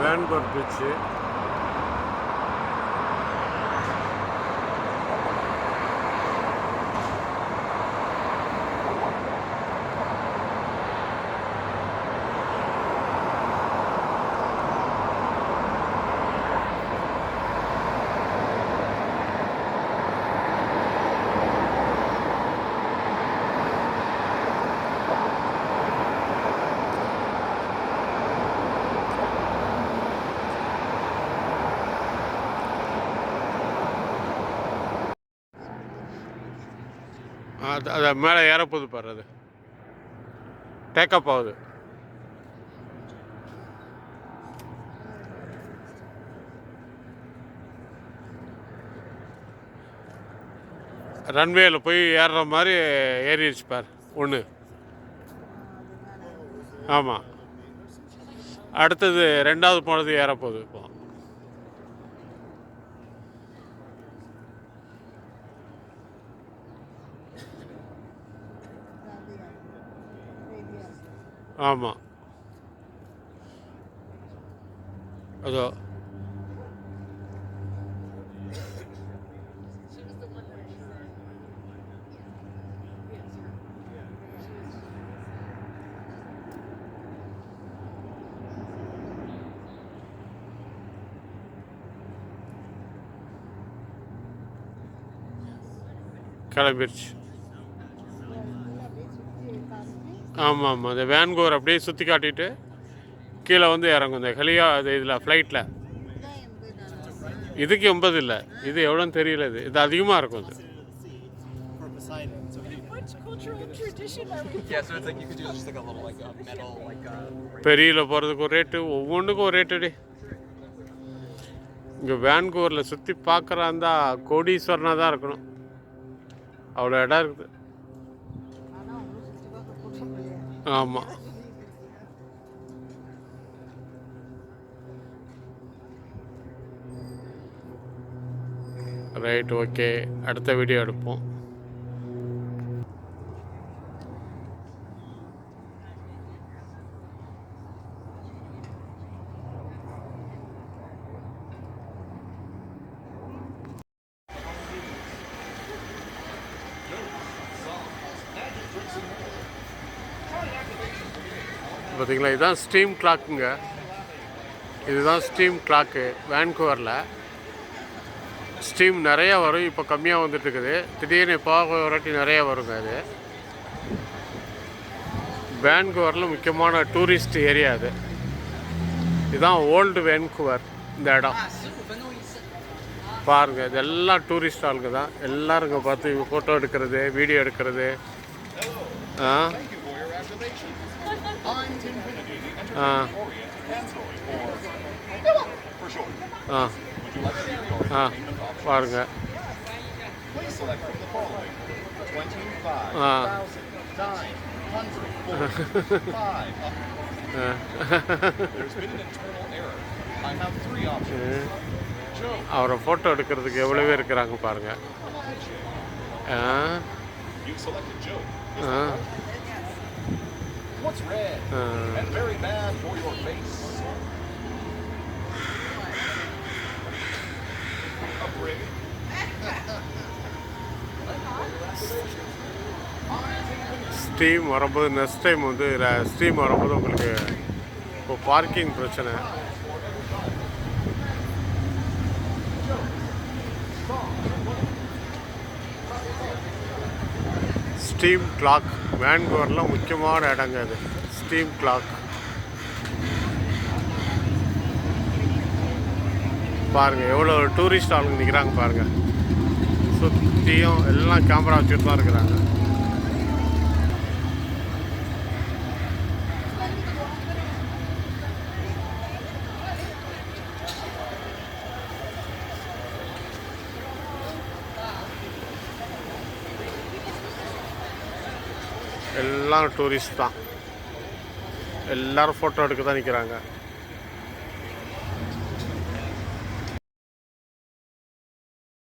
Vancouver beach. அது மேலே ஏறப்போகுது பாரு, அது டேக்கப் ஆகுது. ரன்வேல போய் ஏறுற மாதிரி ஏறிடுச்சு பார் ஒன்று. ஆமாம், அடுத்தது ரெண்டாவது போனது ஏறப்போகுது இப்போ. ஆமாம், அதோ கிளம்பிடுச்சு. ஆமாம் ஆமாம், அந்த வேன்கூவர் அப்படியே சுற்றி காட்டிட்டு கீழே வந்து இறங்கும் இந்த ஹெலியா அது இதில் ஃப்ளைட்டில். இதுக்கு 80 இல்லை, இது எவ்வளோன்னு தெரியல. இது அதிகமாக இருக்கும். இது பெரியல போகிறதுக்கு ஒரு ரேட்டு, ஒவ்வொன்றுக்கும் ஒரு ரேட்டுடி. இங்கே வேன்கூவரில் சுற்றி பார்க்குறாந்தா கோடீஸ்வரனாக தான் இருக்கணும், அவ்வளோ இடம் இருக்குது. ஆமாம், ரைட், ஓகே. அடுத்த வீடியோ எடுப்போம். பார்த்தீங்களா, இதுதான் ஸ்டீம் கிளாக்குங்க. இதுதான் ஸ்டீம் கிளாக்கு. வேன்கூவரில் ஸ்டீம் நிறையா வரும். இப்போ கம்மியாக வந்துட்டுருக்குது. திடீர்னு போக வராட்டி நிறையா வருங்க. அது வேன்கூவரில் முக்கியமான டூரிஸ்ட் ஏரியா அது. இதுதான் ஓல்டு வேன்கூவர். இந்த இடம் பாருங்கள், இதெல்லாம் டூரிஸ்ட் ஆளுங்க தான். எல்லாருங்க பார்த்து ஃபோட்டோ எடுக்கிறது, வீடியோ எடுக்கிறது. பாருங்க. அவரை ஃபோட்டோ எடுக்கிறதுக்கு எவ்வளோ இருக்கிறாங்க பாருங்க. What's red and very bad for your face? A brick. Steam வரும்போது நெக்ஸ்ட் டைம் வந்து ஸ்டீம் வரும்போது உங்களுக்கு இப்போ பார்க்கிங் பிரச்சனை. ஸ்டீம் கிளாக் வேன்கூவரில் முக்கியமான இடங்க அது. ஸ்டீம் கிளாக் பாருங்கள், எவ்வளோ டூரிஸ்ட் ஆளுங்க நிற்கிறாங்க பாருங்கள். சுற்றியும் எல்லாம் கேமரா வச்சுட்டு தான் இருக்கிறாங்க. எல்லாம் டூரிஸ்ட் தான். எல்லோரும் ஃபோட்டோ எடுக்க தான் நிற்கிறாங்க.